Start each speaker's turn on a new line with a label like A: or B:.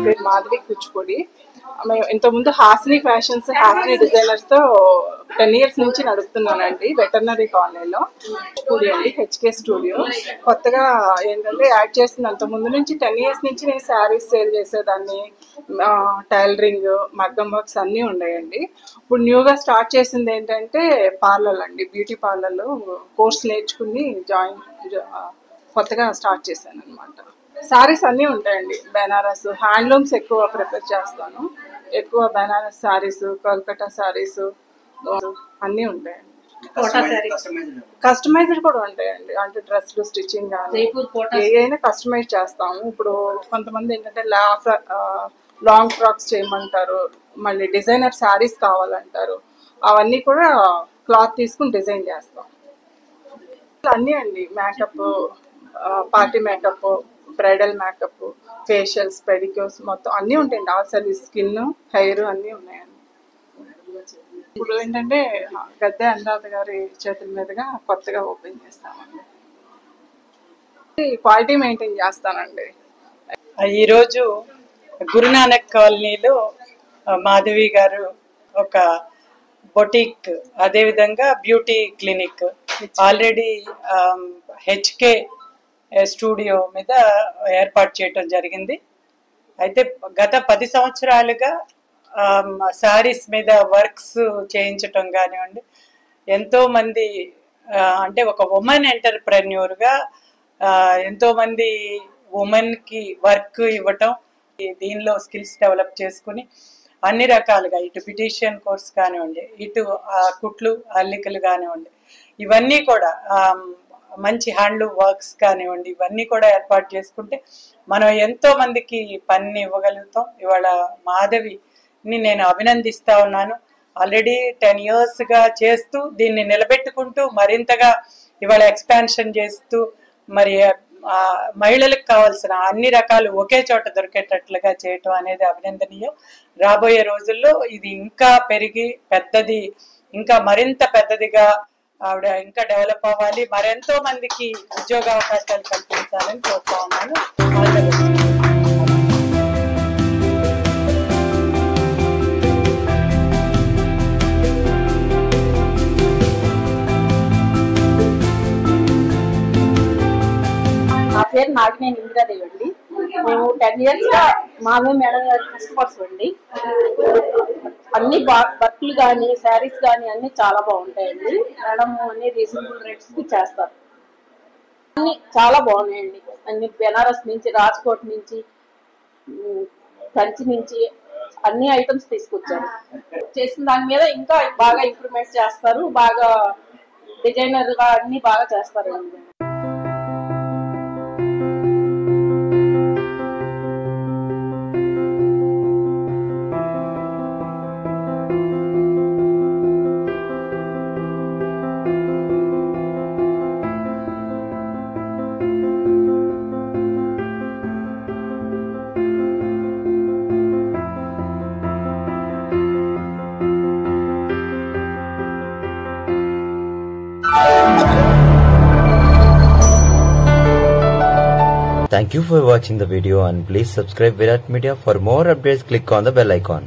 A: పేరు మాధవి కూచిపూడి. మేము ఇంతకుముందు హాసిని ఫ్యాషన్స్, హాసిని డిజైనర్స్ తో 10 years నుంచి నడుపుతున్నానండి వెటర్నరీ కాలనీలో. స్టూడియో అండి, హెచ్కే స్టూడియో. కొత్తగా ఏంటంటే యాడ్ చేసింది, అంత ముందు నుంచి 10 years నుంచి నేను శారీస్ సేల్ చేసేదాన్ని, టైలరింగ్, మగ్గం వర్క్స్ అన్నీ ఉన్నాయండి. ఇప్పుడు న్యూగా స్టార్ట్ చేసింది ఏంటంటే పార్లర్ అండి, బ్యూటీ పార్లర్లో కోర్స్ నేర్చుకుని కొత్తగా స్టార్ట్ చేశాను అనమాట. శారీస్ అన్నీ ఉంటాయండి, బెనారస్, హ్యాండ్లూమ్స్ ఎక్కువ ప్రిఫర్ చేస్తాను. ఎక్కువ బెనారస్ శారీస్, కల్కటా శారీస్ అన్నీ ఉంటాయండి. కస్టమైజ్డ్ కూడా ఉంటాయండి, అంటే డ్రెస్లు స్టిచ్చింగ్ కానీ ఏదైనా కస్టమైజ్ చేస్తాము. ఇప్పుడు కొంతమంది ఏంటంటే లాంగ్ ఫ్రాక్స్ చేయమంటారు, మళ్ళీ డిజైనర్ శారీస్ కావాలంటారు. అవన్నీ కూడా క్లాత్ తీసుకుని డిజైన్ చేస్తాం. అన్నీ అండి, makeup, party makeup, bridal makeup, facials, pedicures మొత్తం అన్నీ ఉంటాయండి. ఆల్ సర్వీస్, స్కిన్, హెయిర్ అన్నీ ఉన్నాయండి. ఇప్పుడు ఏంటంటే గద్దె అనురాధ గారి చేతుల మీదుగా కొత్తగా ఓపెన్ చేస్తామండి. క్వాలిటీ మెయింటైన్ చేస్తానండి.
B: ఈరోజు గురునానక్ కాలనీలో మాధవి గారు ఒక బొటిక్, అదేవిధంగా beauty clinic already HK studio మీద ఏర్పాటు చేయటం జరిగింది. అయితే గత 10 సంవత్సరాలుగా శారీస్ మీద వర్క్స్ చేయించటం కానివ్వండి, ఎంతోమంది అంటే ఒక ఉమెన్ ఎంటర్ప్రెన్యూర్గా ఎంతోమంది ఉమెన్కి వర్క్ ఇవ్వటం, దీనిలో స్కిల్స్ డెవలప్ చేసుకుని అన్ని రకాలుగా ఇటు బ్యూటీషియన్ కోర్స్ కానివ్వండి, ఇటు కుట్లు అల్లికలు కానివ్వండి, ఇవన్నీ కూడా మంచి హ్యాండ్లూమ్ వర్క్స్ కానివ్వండి, ఇవన్నీ కూడా ఏర్పాటు చేసుకుంటే మనం ఎంతో మందికి పని ఇవ్వగలుగుతాం. ఇవాళ మాధవిని నేను అభినందిస్తా ఉన్నాను. ఆల్రెడీ 10 yearsగా చేస్తూ దీన్ని నిలబెట్టుకుంటూ మరింతగా ఇవాళ ఎక్స్పాన్షన్ చేస్తూ మరి మహిళలకు కావాల్సిన అన్ని రకాలు ఒకే చోట దొరికేటట్లుగా చేయటం అనేది అభినందనీయం. రాబోయే రోజుల్లో ఇది ఇంకా పెరిగి పెద్దది, ఇంకా మరింత పెద్దదిగా ఆవిడ ఇంకా డెవలప్ అవ్వాలి, మరెంతో మందికి ఉద్యోగ అవకాశాలు కల్పించాలని కోరుతా ఉన్నాను.
C: నా పేరు నాగినేని ఇందిరాదేవి అండి. మేము 10 yearsగా మామే మేడం గారి కస్టమర్స్ అండి. అన్ని వర్క్లు కానీ శారీస్ కానీ అన్ని చాలా బాగుంటాయండి. మేడం అన్ని రీజనబుల్ రేట్స్కి చేస్తారు. అన్ని చాలా బాగున్నాయండి. అన్ని బెనారస్ నుంచి, రాజ్కోట్ నుంచి, కంచి నుంచి అన్ని ఐటమ్స్ తీసుకొచ్చారు. చేసిన దాని మీద ఇంకా బాగా ఇంప్రూవ్మెంట్ చేస్తారు, బాగా డిజైనర్గా అన్ని బాగా చేస్తారండి.
D: Thank you for watching the video and please subscribe Virat Media. For more updates, click on the bell icon.